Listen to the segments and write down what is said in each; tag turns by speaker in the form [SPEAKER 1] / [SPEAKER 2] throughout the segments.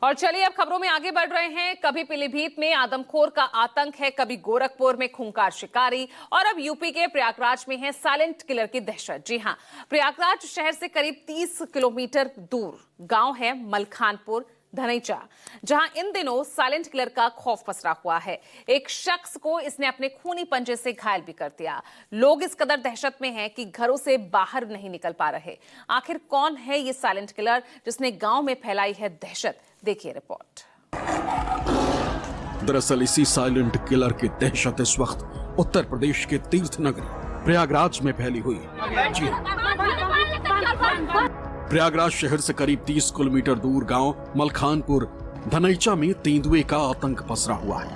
[SPEAKER 1] और चलिए अब खबरों में आगे बढ़ रहे हैं। कभी पीलीभीत में आदमखोर का आतंक है, कभी गोरखपुर में खूंखार शिकारी और अब यूपी के प्रयागराज में है साइलेंट किलर की दहशत। जी हां, प्रयागराज शहर से करीब 30 किलोमीटर दूर गांव है मलखानपुर धनैचा, जहां इन दिनों साइलेंट किलर का खौफ पसरा हुआ है। एक शख्स को इसने अपने खूनी पंजे से घायल भी कर दिया। लोग इस कदर दहशत में हैं कि घरों से बाहर नहीं निकल पा रहे। आखिर कौन है ये साइलेंट किलर जिसने गांव में फैलाई है दहशत? देखिए रिपोर्ट।
[SPEAKER 2] दरअसल इसी साइलेंट किलर की दहशत इस वक्त उत्तर प्रदेश के तीर्थ नगरी प्रयागराज में फैली हुई है। जी प्रयागराज शहर से करीब 30 किलोमीटर दूर गांव मलखानपुर धनैचा में तेंदुए का आतंक पसरा हुआ है।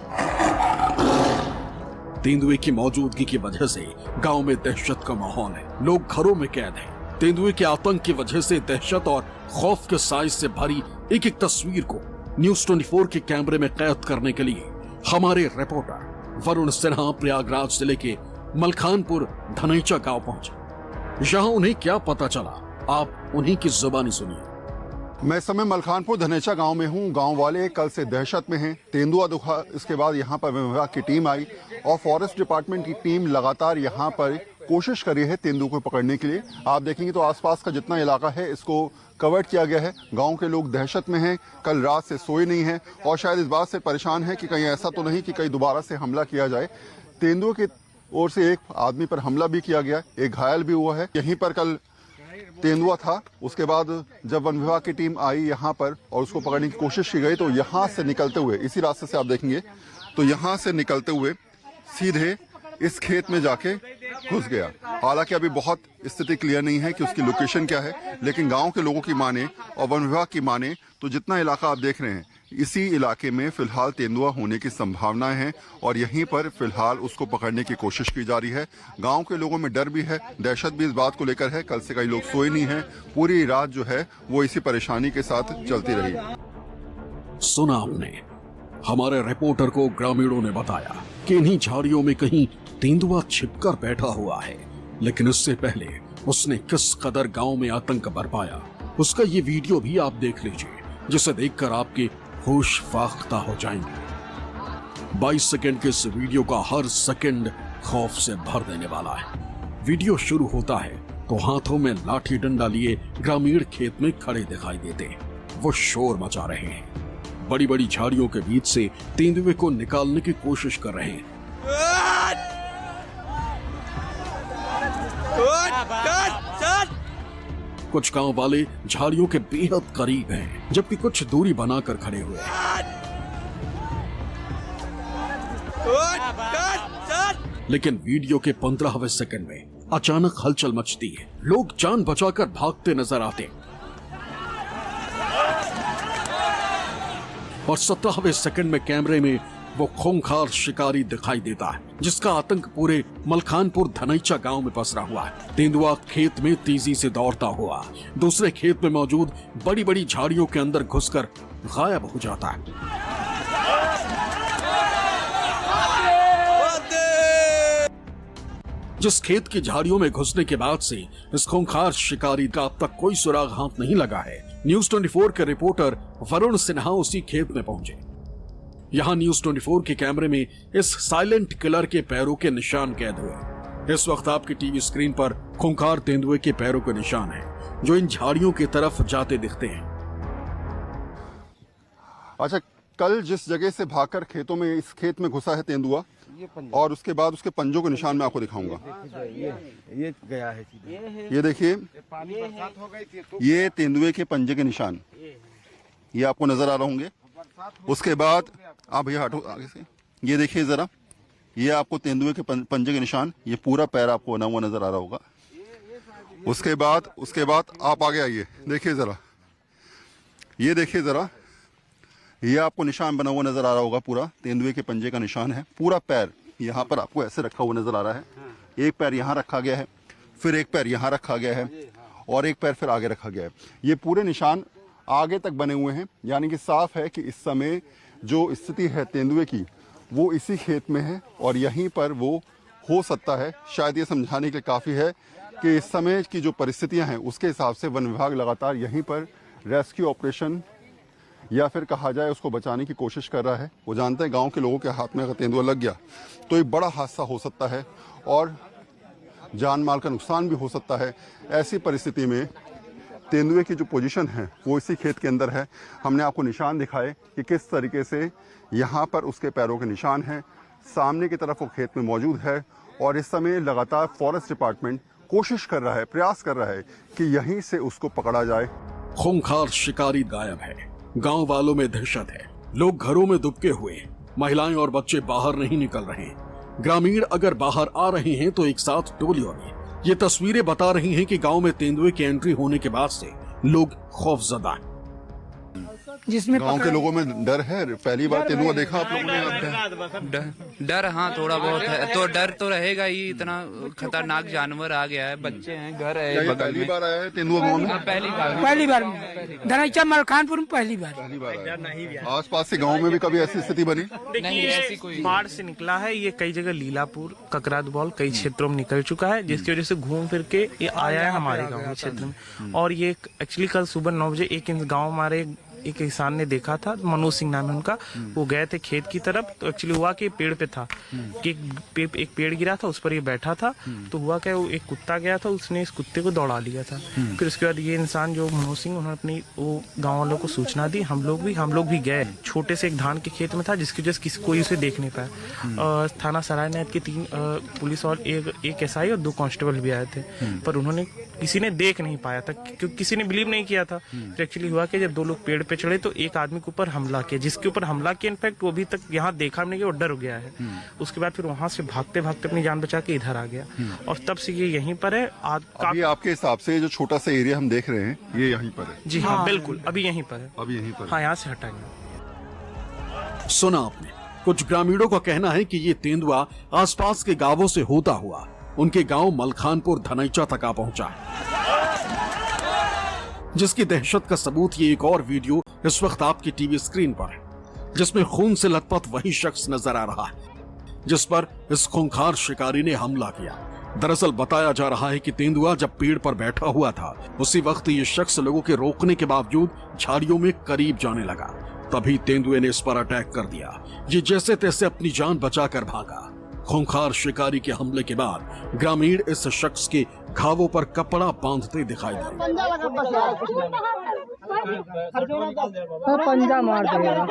[SPEAKER 2] तेंदुए की मौजूदगी की वजह से गांव में दहशत का माहौल है। लोग घरों में कैद हैं। तेंदुए के आतंक की वजह से दहशत और खौफ के साइज से भरी एक एक तस्वीर को न्यूज 24 के कैमरे में कैद करने के लिए हमारे रिपोर्टर वरुण सिन्हा प्रयागराज जिले के मलखानपुर धनैचा गांव पहुंचे। यहाँ उन्हें क्या पता चला, आप उन्हीं की जुबानी सुनिए।
[SPEAKER 3] मैं इस समय मलखानपुर धनैचा गांव में हूं। गांव वाले कल से दहशत में हैं। तेंदुआ दुखा, इसके बाद यहां पर वन विभाग की टीम आई और फॉरेस्ट डिपार्टमेंट की टीम लगातार यहां पर कोशिश कर रही है तेंदुए को पकड़ने के लिए। आप देखेंगे तो आसपास का जितना इलाका है इसको कवर किया गया है। गांव के लोग दहशत में हैं, कल रात से सोए नहीं हैं और शायद इस बात से परेशान है कि कहीं ऐसा तो नहीं कि कहीं दोबारा से हमला किया जाए। तेंदुए की ओर से एक आदमी पर हमला भी किया गया, एक घायल भी हुआ है। यहीं पर कल तेंदुआ था। उसके बाद जब वन विभाग की टीम आई यहाँ पर और उसको पकड़ने की कोशिश की गई तो यहाँ से निकलते हुए, इसी रास्ते से आप देखेंगे तो यहाँ से निकलते हुए सीधे इस खेत में जाके घुस गया। हालांकि अभी बहुत स्थिति क्लियर नहीं है कि उसकी लोकेशन क्या है, लेकिन गांव के लोगों की माने और वन विभाग की माने तो जितना इलाका आप देख रहे हैं इसी इलाके में फिलहाल तेंदुआ होने की संभावनाएं हैं और यहीं पर फिलहाल उसको पकड़ने की कोशिश की जा रही है। गांव के लोगों में डर भी है, दहशत भी इस बात को लेकर है। कल से कई लोग सोए नहीं हैं। पूरी रात जो है वो इसी परेशानी के साथ चलती रही।
[SPEAKER 2] सुना आपने, हमारे रिपोर्टर को ग्रामीणों ने बताया कि इन्हीं झाड़ियों में कहीं तेंदुआ छिपकर बैठा हुआ है, लेकिन इससे पहले उसने किस कदर गांव में आतंक बरपाया उसका ये वीडियो भी आप देख लीजिए, जिसे देखकर आपके होश फाख्ता हो जाएंगे। 22 सेकंड के इस वीडियो का हर सेकंड खौफ से भर देने वाला है। वीडियो शुरू होता है तो हाथों में लाठी डंडा लिए ग्रामीण खेत में खड़े दिखाई देते हैं। वो शोर मचा रहे हैं। बड़ी बड़ी झाड़ियों के बीच से तेंदुए को निकालने की कोशिश कर रहे हैं। कुछ गांव वाले झाड़ियों के बेहद करीब हैं, जबकि कुछ दूरी बनाकर खड़े हुए हैं। लेकिन वीडियो के 15वें सेकंड में अचानक हलचल मचती है। लोग जान बचाकर भागते नजर आते हैं और 17वें सेकंड में कैमरे में वो खूंखार शिकारी दिखाई देता है, जिसका आतंक पूरे मलखानपुर धनैचा गांव में पसरा हुआ है। तेंदुआ खेत में तेजी से दौड़ता हुआ दूसरे खेत में मौजूद बड़ी बड़ी झाड़ियों के अंदर घुसकर गायब हो जाता है। जिस खेत की झाड़ियों में घुसने के बाद से इस खूंखार शिकारी का अब तक कोई सुराग हाथ नहीं लगा है। न्यूज 24 के रिपोर्टर वरुण सिन्हा उसी खेत में पहुंचे। यहाँ न्यूज 24 के कैमरे में इस साइलेंट किलर के पैरों के निशान कैद हुए। इस वक्त आपकी टीवी स्क्रीन पर खूंखार तेंदुए के पैरों के निशान हैं, जो इन झाड़ियों की तरफ जाते दिखते हैं।
[SPEAKER 3] अच्छा, कल जिस जगह से भागकर खेतों में इस खेत में घुसा है तेंदुआ और उसके बाद उसके पंजों के निशान मैं आपको दिखाऊंगा।
[SPEAKER 4] ये गया है,
[SPEAKER 3] ये देखिए, ये तेंदुए के पंजे के निशान ये आपको नजर आ रहे होंगे। उसके बाद आप भैया हटो आगे से, ये देखिए जरा, ये आपको तेंदुए के पंजे के निशान, ये पूरा पैर आपको बना हुआ नजर आ रहा होगा। उसके बाद आप आगे आइए, देखिए जरा, ये देखिए जरा, ये आपको निशान बना हुआ नजर आ रहा होगा। पूरा तेंदुए के पंजे का निशान है। पूरा पैर यहाँ पर आपको ऐसे रखा हुआ नजर आ रहा है। एक पैर यहाँ रखा गया है, फिर एक पैर यहाँ रखा गया है और एक पैर फिर आगे रखा गया है। ये पूरे निशान आगे तक बने हुए हैं, यानी कि साफ है कि इस समय जो स्थिति है तेंदुए की वो इसी खेत में है और यहीं पर वो हो सकता है। शायद ये समझाने के लिए काफ़ी है कि इस समय की जो परिस्थितियां हैं उसके हिसाब से वन विभाग लगातार यहीं पर रेस्क्यू ऑपरेशन या फिर कहा जाए उसको बचाने की कोशिश कर रहा है। वो जानते हैं गांव के लोगों के हाथ में अगर तेंदुआ लग गया तो एक बड़ा हादसा हो सकता है और जान माल का नुकसान भी हो सकता है। ऐसी परिस्थिति में तेंदुए की जो पोजीशन है वो इसी खेत के अंदर है। हमने आपको निशान दिखाए कि किस तरीके से यहाँ पर उसके पैरों के निशान हैं। सामने की तरफ वो खेत में मौजूद है और इस समय लगातार फॉरेस्ट डिपार्टमेंट कोशिश कर रहा है, प्रयास कर रहा है कि यहीं से उसको पकड़ा जाए।
[SPEAKER 2] खूंखार शिकारी गायब है, गांव वालों में दहशत है। लोग घरों में दुबके हुए, महिलाएं और बच्चे बाहर नहीं निकल रहे। ग्रामीण अगर बाहर आ रहे हैं तो एक साथ टोलियों में। ये तस्वीरें बता रही हैं कि गांव में तेंदुए की एंट्री होने के बाद से लोग खौफजदा हैं।
[SPEAKER 5] जिसमें
[SPEAKER 3] गांव के लोगों में डर है। पहली बार तेंदुआ देखा आप लोगों ने?
[SPEAKER 6] डर हाँ थोड़ा बहुत है, तो डर तो रहेगा ही। इतना खतरनाक जानवर आ गया है, बच्चे हैं, घर है बगल
[SPEAKER 3] पहली
[SPEAKER 6] में।
[SPEAKER 3] बार आया है तेंदुआ गांव में?
[SPEAKER 6] पहली बार
[SPEAKER 5] धनैचा मलखानपुर में पहली बार।
[SPEAKER 3] आसपास के गांव में भी कभी ऐसी स्थिति बनी?
[SPEAKER 6] नहीं, ऐसी कोई
[SPEAKER 7] बाढ़ से निकला है। ये कई जगह लीलापुर, ककरादबौल कई क्षेत्रों में निकल चुका है, जिसकी वजह से घूम फिर के ये आया है हमारे गांव के क्षेत्र में। और ये एक्चुअली कल सुबह 9 बजे एक गांव हमारे एक किसान ने देखा था, मनोज सिंह नाम है उनका। वो गए थे खेत की तरफ, तो एक्चुअली हुआ कि पेड़ पे था कि एक पेड़ गिरा था, उस पर ये बैठा था। तो हुआ क्या, वो एक कुत्ता गया था, उसने इस कुत्ते को दौड़ा लिया था। फिर उसके बाद ये इंसान जो मनोज सिंह, उन्होंने अपनी वो गाँव वालों को सूचना दी। हम लोग भी गए। छोटे से एक धान के खेत में था, जिसकी वजह से किसी कोई उसे देख नहीं पाया। थाना सराय नैत के 3 पुलिस और एक SI और 2 कांस्टेबल भी आए थे, पर उन्होंने किसी ने देख नहीं पाया था क्योंकि किसी ने बिलीव नहीं किया था। तो एक्चुअली हुआ कि जब 2 लोग पेड़ पे चढ़े तो एक आदमी के ऊपर हमला किया, जिसके ऊपर हमला किया इनफैक्ट वो अभी तक यहाँ देखा नहीं, वो डर गया है। उसके बाद फिर वहां से भागते भागते अपनी जान बचा के इधर आ गया और तब से ये यहीं पर है।
[SPEAKER 3] अभी आपके हिसाब से जो छोटा सा एरिया हम देख रहे हैं ये यहीं पर है?
[SPEAKER 7] जी हाँ, बिल्कुल अभी यहीं पर है।
[SPEAKER 3] अभी यहीं पर?
[SPEAKER 7] हाँ, यहाँ से हटाएंगे।
[SPEAKER 2] सुना आपने, कुछ ग्रामीणों का कहना है कि ये तेंदुआ आसपास के गांवों से होता हुआ उनके गांव मलखानपुर धनैचा तक आ पहुंचा, जिसकी दहशत का सबूत ये एक और वीडियो इस वक्त आपकी टीवी स्क्रीन पर है, जिसमें खून से लथपथ वही शख्स नजर आ रहा है जिस पर इस खूंखार शिकारी ने हमला किया। दरअसल बताया जा रहा है कि तेंदुआ जब पेड़ पर बैठा हुआ था उसी वक्त ये शख्स लोगों के रोकने के बावजूद झाड़ियों में करीब जाने लगा। तभी तेंदुए ने इस पर अटैक कर दिया। ये जैसे तैसे अपनी जान बचाकर भागा। खूंखार शिकारी के हमले के बाद ग्रामीण इस शख्स के घावों पर कपड़ा बांधते दिखाई दिए।
[SPEAKER 5] पंजा मार देगा।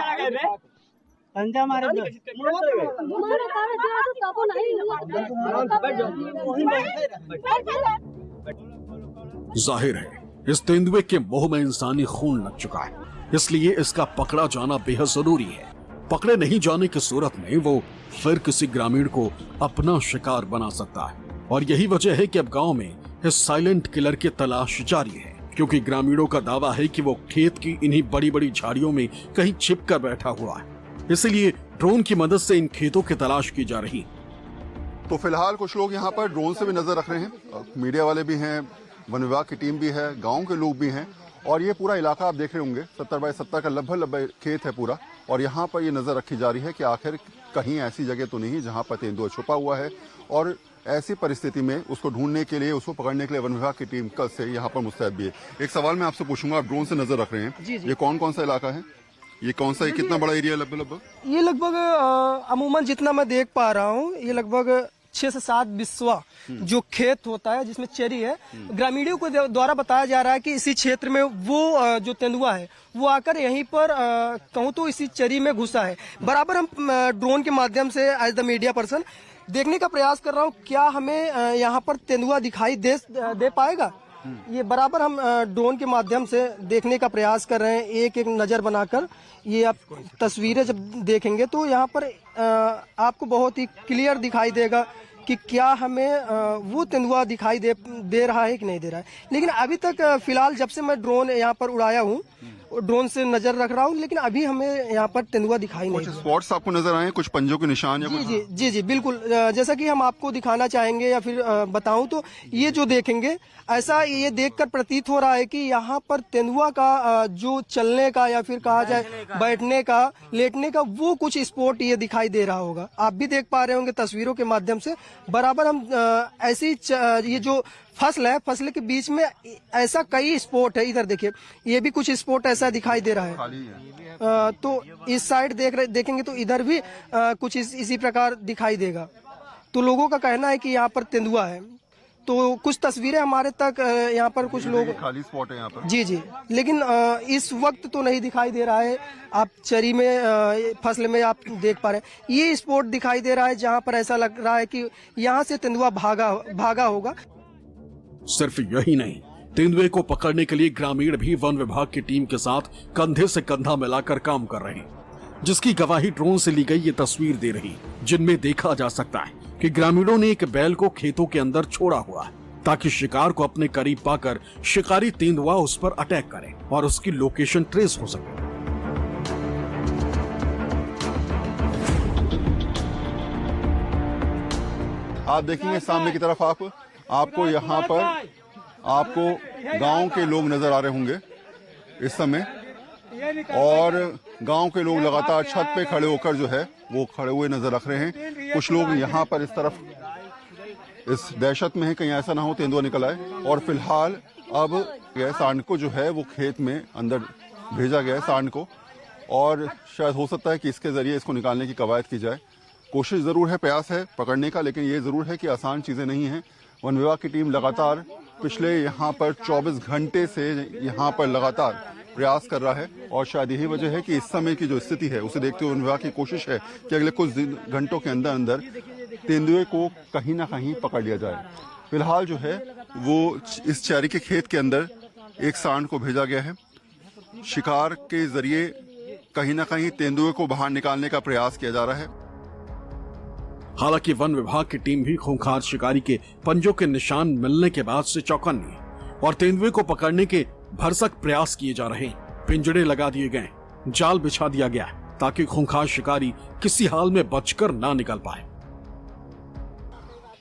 [SPEAKER 2] जाहिर है इस तेंदुए के मुंह में इंसानी खून लग चुका है, इसलिए इसका पकड़ा जाना बेहद जरूरी है। पकड़े नहीं जाने की सूरत में वो फिर किसी ग्रामीण को अपना शिकार बना सकता है। और यही वजह है कि अब गांव में इस साइलेंट किलर की तलाश जारी है, क्योंकि ग्रामीणों का दावा है कि वो खेत की इन्हीं बड़ी बड़ी झाड़ियों में कहीं छिप कर बैठा हुआ है। इसलिए ड्रोन की मदद से इन खेतों की तलाश की जा रही।
[SPEAKER 3] तो फिलहाल कुछ लोग यहाँ पर ड्रोन से भी नजर रख रहे हैं। मीडिया वाले भी हैं, वन विभाग की टीम भी है, गांव के लोग भी हैं। और ये पूरा इलाका आप देख रहे होंगे 70 बाय 70 का लगभग खेत है पूरा। और यहाँ पर ये नजर रखी जा रही है कि आखिर कहीं ऐसी जगह तो नहीं जहाँ पर तेंदुआ छुपा हुआ है। और ऐसी परिस्थिति में उसको ढूंढने के लिए, उसको पकड़ने के लिए वन विभाग की टीम कल से यहाँ पर मुस्तैद भी है। एक सवाल मैं आपसे पूछूंगा, आप ड्रोन से नजर रख रहे हैं, ये कौन कौन सा इलाका है? ये कौन सा, कितना बड़ा एरिया लगभग?
[SPEAKER 8] ये लगभग अमूमन जितना मैं देख पा रहा हूँ, ये लगभग 6 से 7 बिस्वा जो खेत होता है जिसमें चेरी है। ग्रामीणों को द्वारा बताया जा रहा है कि इसी क्षेत्र में वो जो तेंदुआ है वो आकर यहीं पर कहूँ तो इसी चेरी में घुसा है। बराबर हम ड्रोन के माध्यम से एज द मीडिया पर्सन देखने का प्रयास कर रहा हूँ, क्या हमें यहाँ पर तेंदुआ दिखाई दे पाएगा। ये बराबर हम ड्रोन के माध्यम से देखने का प्रयास कर रहे हैं, एक एक नज़र बनाकर। ये आप तस्वीरें जब देखेंगे तो यहाँ पर आपको बहुत ही क्लियर दिखाई देगा कि क्या हमें वो तेंदुआ दिखाई दे रहा है कि नहीं दे रहा है। लेकिन अभी तक फिलहाल जब से मैं ड्रोन यहाँ पर उड़ाया हूँ, ड्रोन से नजर रख रहा हूँ, लेकिन अभी हमें यहाँ पर तेंदुआ दिखाई नहीं।
[SPEAKER 3] कुछ स्पॉट्स आपको नजर आए, कुछ पंजों के निशान या
[SPEAKER 8] जी बिल्कुल। जैसा कि हम आपको दिखाना चाहेंगे या फिर बताऊं तो ये जो देखेंगे, ऐसा ये देखकर प्रतीत हो रहा है कि यहाँ पर तेंदुआ का जो चलने का या फिर कहा जाए बैठने का, लेटने का, वो कुछ स्पॉट ये दिखाई दे रहा होगा। आप भी देख पा रहे होंगे तस्वीरों के माध्यम से। बराबर हम ऐसी ये जो फसल है, फसल के बीच में ऐसा कई स्पॉट है। इधर देखिए, ये भी कुछ स्पॉट ऐसा दिखाई दे रहा है। तो इस साइड देखेंगे तो इधर भी कुछ इसी प्रकार दिखाई देगा। तो लोगों का कहना है कि यहाँ पर तेंदुआ है। तो कुछ तस्वीरें हमारे तक यहाँ पर कुछ लोग
[SPEAKER 3] खाली स्पॉट है यहाँ पर।
[SPEAKER 8] जी जी, लेकिन इस वक्त तो नहीं दिखाई दे रहा है। आप चरी में फसल में आप देख पा रहे हैं, ये स्पॉट दिखाई दे रहा है जहाँ पर ऐसा लग रहा है कि यहाँ से तेंदुआ भागा होगा।
[SPEAKER 2] सिर्फ यही नहीं, तेंदुए को पकड़ने के लिए ग्रामीण भी वन विभाग की टीम के साथ कंधे से कंधा मिलाकर काम कर रहे हैं, जिसकी गवाही ड्रोन से ली गई ये तस्वीर दे रही, जिनमें देखा जा सकता है कि ग्रामीणों ने एक बैल को खेतों के अंदर छोड़ा हुआ है ताकि शिकार को अपने करीब पाकर शिकारी तेंदुआ उस पर अटैक करे और उसकी लोकेशन ट्रेस हो सके।
[SPEAKER 3] आप देखेंगे सामने की तरफ आपको यहाँ पर आपको गांव के लोग नजर आ रहे होंगे इस समय, और गांव के लोग लगातार छत पे खड़े होकर जो है वो खड़े हुए नजर रख रहे हैं। कुछ लोग यहाँ पर इस तरफ इस दहशत में है कहीं ऐसा ना हो तेंदुआ निकल आए, और फिलहाल अब यह सांड को जो है वो खेत में अंदर भेजा गया है सांड को, और शायद हो सकता है कि इसके जरिए इसको निकालने की कवायद की जाए। कोशिश जरूर है, प्रयास है पकड़ने का, लेकिन ये जरूर है कि आसान चीजें नहीं हैं। वन विभाग की टीम लगातार पिछले यहाँ पर 24 घंटे से यहाँ पर लगातार प्रयास कर रहा है, और शायद यही वजह है कि इस समय की जो स्थिति है उसे देखते हुए वन विभाग की कोशिश है कि अगले कुछ घंटों के अंदर अंदर तेंदुए को कहीं ना कहीं पकड़ लिया जाए। फिलहाल जो है वो इस चेरी के खेत के अंदर एक सांड को भेजा गया है। शिकार के जरिए कहीं ना कहीं तेंदुए को बाहर निकालने का प्रयास किया जा रहा है।
[SPEAKER 2] हालांकि वन विभाग की टीम भी खूंखार शिकारी के पंजों के निशान मिलने के बाद से चौकन्नी है और तेंदुए को पकड़ने के भरसक प्रयास किए जा रहे हैं। पिंजड़े लगा दिए गए, जाल बिछा दिया गया ताकि खूंखार शिकारी किसी हाल में बचकर ना निकल पाए।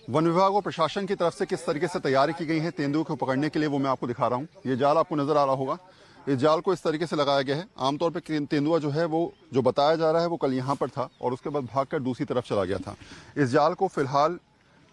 [SPEAKER 3] वन विभाग और प्रशासन की तरफ से किस तरीके से तैयारी की गई है तेंदुए को पकड़ने के लिए, वो मैं आपको दिखा रहा हूँ। ये जाल आपको नजर आ रहा होगा, इस जाल को इस तरीके से लगाया गया है। आमतौर पर तेंदुआ जो है वो जो बताया जा रहा है वो कल यहाँ पर था और उसके बाद भागकर दूसरी तरफ चला गया था। इस जाल को फिलहाल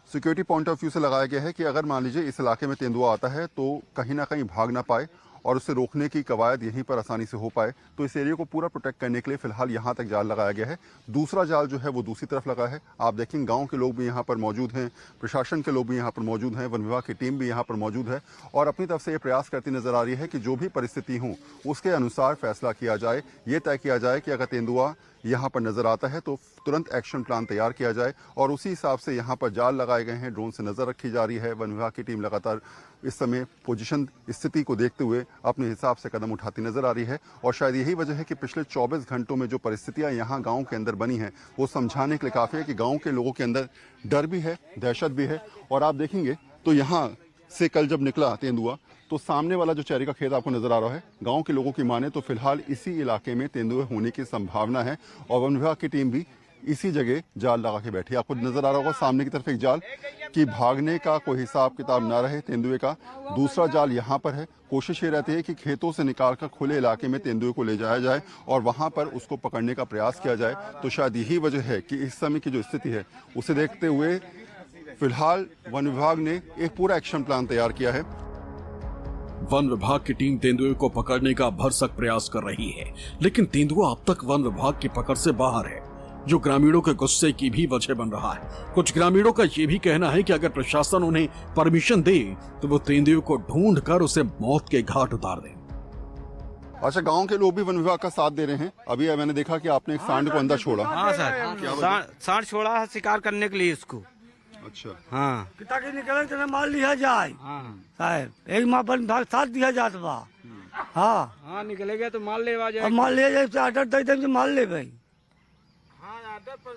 [SPEAKER 3] सिक्योरिटी पॉइंट ऑफ व्यू से लगाया गया है कि अगर मान लीजिए इस इलाके में तेंदुआ आता है तो कहीं ना कहीं भाग ना पाए और उसे रोकने की कवायद यहीं पर आसानी से हो पाए। तो इस एरिया को पूरा प्रोटेक्ट करने के लिए फिलहाल यहाँ तक जाल लगाया गया है। दूसरा जाल जो है वो दूसरी तरफ लगा है। आप देखेंगे गांव के लोग भी यहाँ पर मौजूद हैं, प्रशासन के लोग भी यहाँ पर मौजूद हैं, वन विभाग की टीम भी यहाँ पर मौजूद है और अपनी तरफ से ये प्रयास करती नजर आ रही है कि जो भी परिस्थिति हो उसके अनुसार फैसला किया जाए। ये तय किया जाए कि अगर तेंदुआ यहाँ पर नजर आता है तो तुरंत एक्शन प्लान तैयार किया जाए और उसी हिसाब से यहाँ पर जाल लगाए गए हैं। ड्रोन से नजर रखी जा रही है। वन विभाग की टीम लगातार इस समय पोजीशन स्थिति को देखते हुए अपने हिसाब से कदम उठाती नजर आ रही है और शायद यही वजह है कि पिछले 24 घंटों में जो परिस्थितियां यहाँ गांव के अंदर बनी हैं वो समझाने के लिए काफी है कि गांव के लोगों के अंदर डर भी है, दहशत भी है। और आप देखेंगे तो यहाँ से कल जब निकला तेंदुआ तो सामने वाला जो चेरी का खेत आपको नजर आ रहा है, गांव के लोगों की माने तो फिलहाल इसी इलाके में तेंदुए होने की संभावना है और वन विभाग की टीम भी इसी जगह जाल लगा के बैठी। आपको नजर आ रहा होगा सामने की तरफ एक जाल कि भागने का कोई हिसाब किताब ना रहे तेंदुए का। दूसरा जाल यहाँ पर है। कोशिश ये रहती है कि खेतों से निकालकर खुले इलाके में तेंदुए को ले जाया जाए और वहां पर उसको पकड़ने का प्रयास किया जाए। तो शायद यही वजह है कि इस समय की जो स्थिति है उसे देखते हुए फिलहाल वन विभाग ने एक पूरा एक्शन प्लान तैयार किया है।
[SPEAKER 2] वन विभाग की टीम तेंदुए को पकड़ने का भरसक प्रयास कर रही है, लेकिन तेंदुआ अब तक वन विभाग की पकड़ से बाहर है, जो ग्रामीणों के गुस्से की भी वजह बन रहा है। कुछ ग्रामीणों का ये भी कहना है कि अगर प्रशासन उन्हें परमिशन दे तो वो तेंदुए को ढूंढ कर उसे मौत के घाट उतार दें।
[SPEAKER 3] अच्छा, गांव के लोग भी वन विभाग का साथ दे रहे हैं। अभी मैंने देखा कि आपने एक सांड को अंदर छोड़ा।
[SPEAKER 4] हाँ सर, सांड छोड़ा है शिकार करने के लिए इसको।
[SPEAKER 3] अच्छा,
[SPEAKER 4] हाँ,
[SPEAKER 5] ताकि निकले तो माल लिया जाए।
[SPEAKER 4] हाँ,
[SPEAKER 5] एक माँ भाग साथ दिया जाता बा। हाँ
[SPEAKER 4] हाँ, निकलेगा तो माल ले जाए।
[SPEAKER 5] अब माल ले जाए, ऑर्डर दे दे माल ले भाई।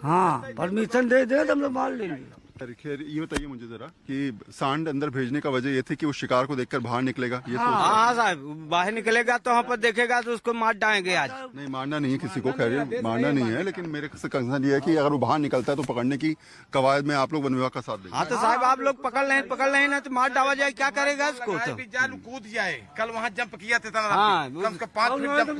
[SPEAKER 5] हाँ, परमिशन दे दे तो हम लोग माल ले लेंगे।
[SPEAKER 3] खैर ये बताइए मुझे जरा कि सांड अंदर भेजने का वजह ये थी कि वो शिकार को देखकर बाहर निकलेगा, ये सोच?
[SPEAKER 4] हाँ साहब, बाहर निकलेगा तो वहाँ पर देखेगा तो उसको मार डालेंगे आज।
[SPEAKER 3] नहीं, मारना नहीं है किसी को, खैर मारना नहीं है, लेकिन मेरे से कंसर्न ये है कि अगर वो बाहर निकलता है तो पकड़ने की कवायद में आप लोग वन विभाग का साथ देंगे।
[SPEAKER 4] हाँ तो साहब आप लोग पकड़ लें ना तो मार डाला जाए, क्या करेगा इसको? तो
[SPEAKER 9] जाल कूद जाए, कल वहाँ जंप किया था
[SPEAKER 4] हाँ,
[SPEAKER 9] 5 फीट जंप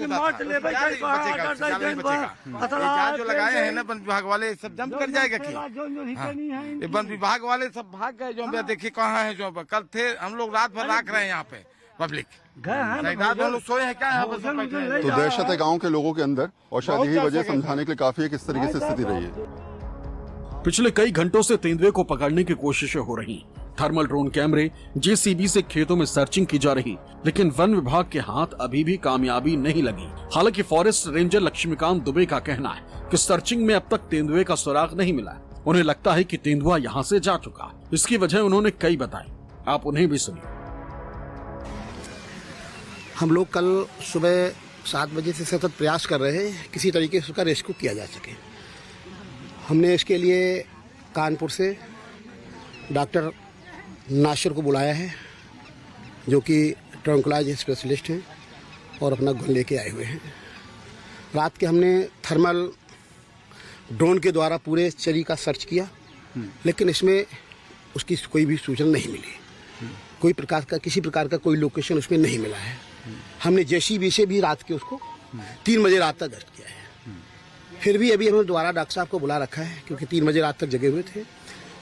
[SPEAKER 9] जो लगाए हैं ना वन विभाग वाले सब जंप कर जाएगा कि वन विभाग वाले सब भाग गए। जो देखिए कहाँ है, जो कल थे हम लोग रात भर राख रहे हैं यहाँ पे, पब्लिक
[SPEAKER 5] गए हैं ना,
[SPEAKER 9] रात में लोग सोए हैं क्या यहाँ पर सब बैठे हैं?
[SPEAKER 3] तो दहशत है गांव के लोगों के अंदर और शायद यही वजह समझाने के लिए काफी है किस तरीके से स्थिति रही है।
[SPEAKER 2] पिछले कई घंटों से तेंदुए को पकड़ने की कोशिशें हो रही। थर्मल ड्रोन कैमरे, जेसीबी से खेतों में सर्चिंग की जा रही, लेकिन वन विभाग के हाथ अभी भी कामयाबी नहीं लगी। हालांकि फॉरेस्ट रेंजर लक्ष्मीकांत दुबे का कहना है कि सर्चिंग में अब तक तेंदुए का सुराग नहीं मिला। उन्हें लगता है कि तेंदुआ यहाँ से जा चुका। इसकी वजह उन्होंने कई बताई, आप उन्हें भी सुनिए।
[SPEAKER 10] हम लोग कल सुबह 7 बजे से सतत प्रयास कर रहे हैं किसी तरीके से उसका रेस्क्यू किया जा सके। हमने इसके लिए कानपुर से डॉक्टर नासिर को बुलाया है, जो कि ट्रंकुलाइज स्पेशलिस्ट हैं और अपना गन लेके आए हुए हैं। रात के हमने थर्मल ड्रोन के द्वारा पूरे चरी का सर्च किया, लेकिन इसमें उसकी कोई भी सूचना नहीं मिली। कोई प्रकार का किसी प्रकार का कोई लोकेशन उसमें नहीं मिला है। हमने जेसीबी से भी रात के उसको 3 बजे रात तक दर्ज किया है। फिर भी अभी हमने दोबारा डॉक्टर साहब को बुला रखा है, क्योंकि 3 बजे रात तक जगे हुए थे।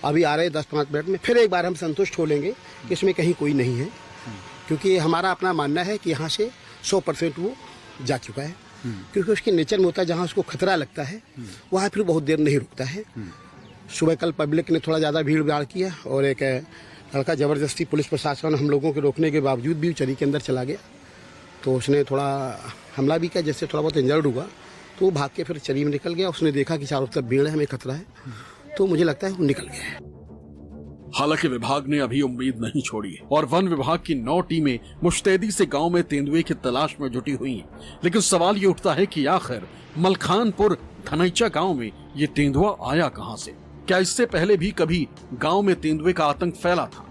[SPEAKER 10] अभी आ रहे 10-5 मिनट में फिर एक बार हम संतुष्ट हो लेंगे कि इसमें कहीं कोई नहीं है, क्योंकि हमारा अपना मानना है कि यहाँ से 100% वो जा चुका है। क्योंकि उसके नेचर में होता है जहाँ उसको खतरा लगता है वहाँ फिर बहुत देर नहीं रुकता है। सुबह कल पब्लिक ने थोड़ा ज़्यादा भीड़ भाड़ किया और एक लड़का ज़बरदस्ती पुलिस प्रशासन हम लोगों के रोकने के बावजूद भी चरी के अंदर चला गया, तो उसने थोड़ा हमला भी किया, जिससे थोड़ा बहुत इंजर्ड हुआ। तो वो भाग के फिर चरी में निकल गया। उसने देखा कि चारों तरफ भीड़ है, हमें खतरा है, तो मुझे लगता है वो निकल गया है।
[SPEAKER 2] हालांकि विभाग ने अभी उम्मीद नहीं छोड़ी और वन विभाग की 9 टीमें मुस्तैदी से गांव में तेंदुए की तलाश में जुटी हुई हैं। लेकिन सवाल ये उठता है कि आखिर मलखानपुर धनैचा गांव में ये तेंदुआ आया कहां से? क्या इससे पहले भी कभी गांव में तेंदुए का आतंक फैला था?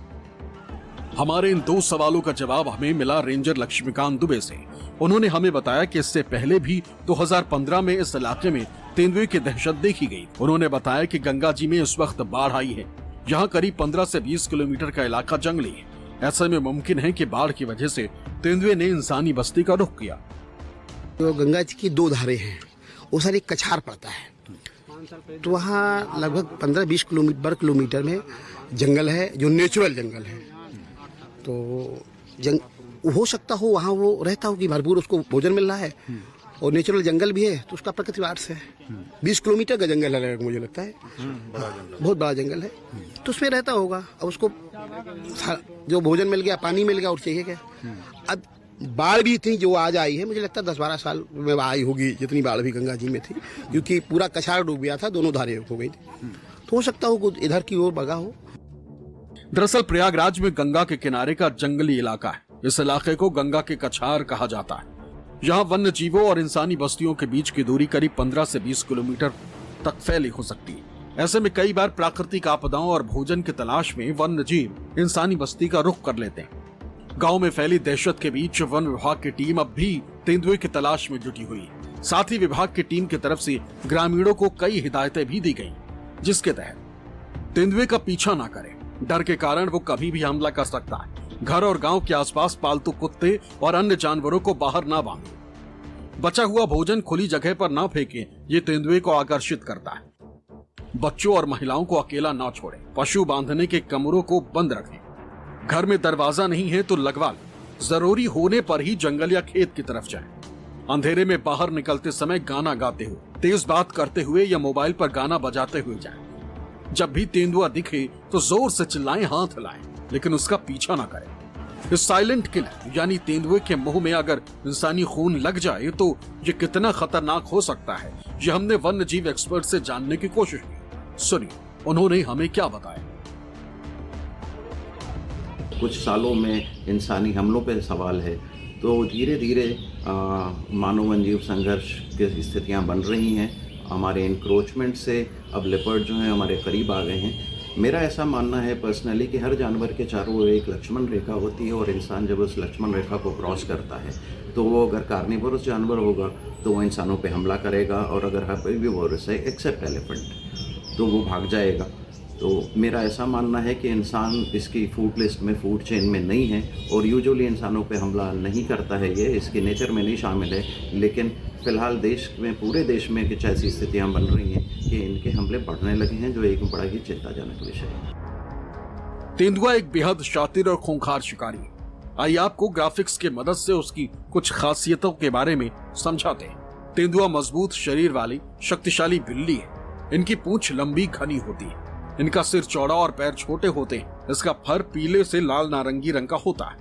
[SPEAKER 2] हमारे इन 2 सवालों का जवाब हमें मिला रेंजर लक्ष्मीकांत दुबे से। उन्होंने हमें बताया कि इससे पहले भी 2015 में इस इलाके में तेंदुए की दहशत देखी गई। उन्होंने बताया कि गंगा जी में इस वक्त बाढ़ आई है। यहाँ करीब 15 से 20 किलोमीटर का इलाका जंगली है। ऐसे में मुमकिन है कि बाढ़ की वजह से तेंदुए ने इंसानी बस्ती का रुख किया।
[SPEAKER 10] तो गंगा जी की 2 धारें हैं, वो सारी कछार पड़ता है, तो वहाँ लगभग 15-20 किलोमीटर में जंगल है, जो नेचुरल जंगल है। तो हो सकता हो वहाँ वो रहता हो कि भरपूर उसको भोजन मिल रहा है और नेचुरल जंगल भी है, तो उसका प्रकृति वास है। 20 किलोमीटर का जंगल है मुझे लगता है, बहुत बड़ा जंगल है, तो उसमें रहता होगा। अब उसको जो भोजन मिल गया, पानी मिल गया, और चाहिए क्या? अब बाढ़ भी थी जो आज आई है, मुझे लगता है 10-12 साल में आई होगी जितनी बाढ़ भी गंगा जी में थी, क्योंकि पूरा कछार डूब गया था, दोनों धारें हो गई थी। तो हो सकता हो इधर की ओर भगा हो।
[SPEAKER 2] दरअसल प्रयागराज में गंगा के किनारे का जंगली इलाका है। इस इलाके को गंगा के कछार कहा जाता है। यहाँ वन्य जीवों और इंसानी बस्तियों के बीच की दूरी करीब 15 से 20 किलोमीटर तक फैली हो सकती है। ऐसे में कई बार प्राकृतिक आपदाओं और भोजन की तलाश में वन्य जीव इंसानी बस्ती का रुख कर लेते हैं। गांव में फैली दहशत के बीच वन विभाग की टीम अब भी तेंदुए की तलाश में जुटी हुई है। साथ ही विभाग की टीम की तरफ से ग्रामीणों को कई हिदायतें भी दी गई, जिसके तहत तेंदुए का पीछा न करें। डर के कारण वो कभी भी हमला कर सकता है। घर और गांव के आसपास पालतू कुत्ते और अन्य जानवरों को बाहर ना बांधें। बचा हुआ भोजन खुली जगह पर ना फेंकें, ये तेंदुए को आकर्षित करता है। बच्चों और महिलाओं को अकेला ना छोड़ें। पशु बांधने के कमरों को बंद रखें। घर में दरवाजा नहीं है तो लगवा लें। जरूरी होने पर ही जंगल या खेत की तरफ जाएं। अंधेरे में बाहर निकलते समय गाना गाते हुए, तेज बात करते हुए या मोबाइल पर गाना बजाते हुए जाएं। जब भी तेंदुआ दिखे तो जोर से चिल्लाएं, हाथ हिलाएं, लेकिन उसका पीछा ना करें। इस साइलेंट किलर यानी तेंदुए के मुंह में अगर इंसानी खून लग जाए तो ये कितना खतरनाक हो सकता है, ये हमने वन्य जीव एक्सपर्ट से जानने की कोशिश की। सुनिए उन्होंने हमें क्या बताया।
[SPEAKER 11] कुछ सालों में इंसानी हमलों पर सवाल है, तो धीरे धीरे मानव वन्यजीव संघर्ष की स्थितियां बन रही हैं। हमारे इंक्रोचमेंट से अब लेपर्ड जो हैं हमारे करीब आ गए हैं। मेरा ऐसा मानना है पर्सनली कि हर जानवर के चारों ओर एक लक्ष्मण रेखा होती है और इंसान जब उस लक्ष्मण रेखा को क्रॉस करता है तो वो अगर कार्निवोरस जानवर होगा तो वो इंसानों पे हमला करेगा, और अगर हर्बिवोरस है एक्सेप्ट एलिफेंट तो वो भाग जाएगा। तो मेरा ऐसा मानना है कि इंसान इसकी फूड लिस्ट में, फूड चेन में नहीं है और यूजुअली इंसानों पे हमला नहीं करता है। ये इसके नेचर में नहीं शामिल है, लेकिन फिलहाल देश में, पूरे देश में कुछ ऐसी स्थितियां बन रही हैं कि इनके हमले बढ़ने लगे हैं, जो एक बड़ा ही चिंताजनक विषय है।
[SPEAKER 2] तेंदुआ एक बेहद शातिर और खूंखार शिकारी है। आइए आपको ग्राफिक्स के मदद से उसकी कुछ खासियतों के बारे में समझाते हैं। तेंदुआ मजबूत शरीर वाली शक्तिशाली बिल्ली है। इनकी पूंछ लंबी घनी होती है, इनका सिर चौड़ा और पैर छोटे होते हैं। इसका फर पीले से लाल नारंगी रंग का होता है,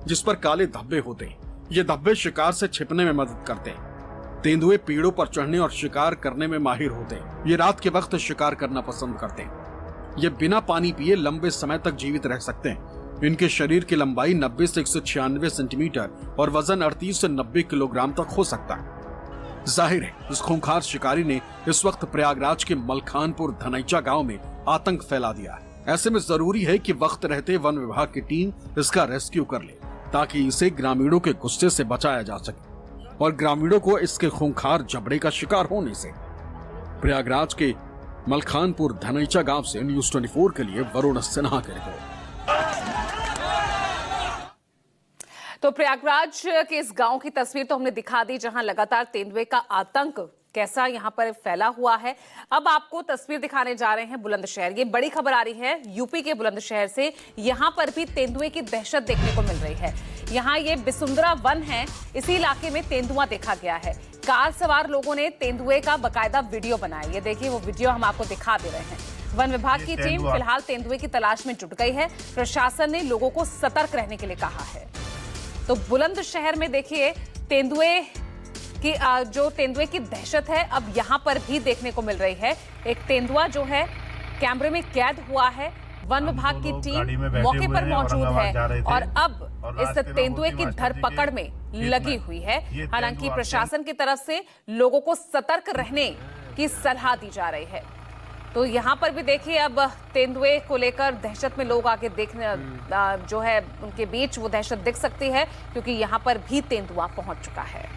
[SPEAKER 2] जिस पर काले धब्बे होते हैं। ये धब्बे शिकार से छिपने में मदद करते हैं। तेंदुए पेड़ों पर चढ़ने और शिकार करने में माहिर होते हैं। ये रात के वक्त शिकार करना पसंद करते हैं। ये बिना पानी पिए लंबे समय तक जीवित रह सकते हैं। इनके शरीर की लंबाई 90 से 196 सेंटीमीटर और वजन 38 से 90 किलोग्राम तक हो सकता है। जाहिर है इस खूंखार शिकारी ने इस वक्त प्रयागराज के मलखानपुर धनैचा गांव में आतंक फैला दिया है। ऐसे में जरूरी है कि वक्त रहते वन विभाग की टीम इसका रेस्क्यू कर ले, ताकि इसे ग्रामीणों के गुस्से से बचाया जा सके और ग्रामीणों को इसके खूंखार जबड़े का शिकार होने से। प्रयागराज के मलखानपुर धनैचा गांव से न्यूज़ 24 के लिए वरुण सिन्हा की रिपोर्ट।
[SPEAKER 1] तो प्रयागराज के इस गांव की तस्वीर तो हमने दिखा दी, जहां लगातार तेंदुए का आतंक कैसा यहां पर फैला हुआ है। अब आपको तस्वीर दिखाने जा रहे हैं बुलंदशहर। ये बड़ी खबर आ रही है यूपी के बुलंदशहर से। यहां पर भी तेंदुए की दहशत देखने को मिल रही है। यहाँ ये बिसुंदरा वन है, इसी इलाके में तेंदुआ देखा गया है। कार सवार लोगों ने तेंदुए का बकायदा वीडियो बनाया। ये देखिए वो वीडियो हम आपको दिखा दे रहे हैं। वन विभाग की टीम फिलहाल तेंदुए की तलाश में जुट गई है। प्रशासन ने लोगों को सतर्क रहने के लिए कहा है। तो बुलंदशहर में देखिए तेंदुए की दहशत है अब यहां पर भी देखने को मिल रही है। एक तेंदुआ जो है कैमरे में कैद हुआ है। वन विभाग की टीम मौके पर मौजूद है और अब इस तेंदुए की धरपकड़ में लगी हुई है। हालांकि प्रशासन की तरफ से लोगों को सतर्क रहने की सलाह दी जा रही है। तो यहाँ पर भी देखिए अब तेंदुए को लेकर दहशत में लोग आगे देखने जो है उनके बीच वो दहशत दिख सकती है, क्योंकि यहाँ पर भी तेंदुआ पहुंच चुका है।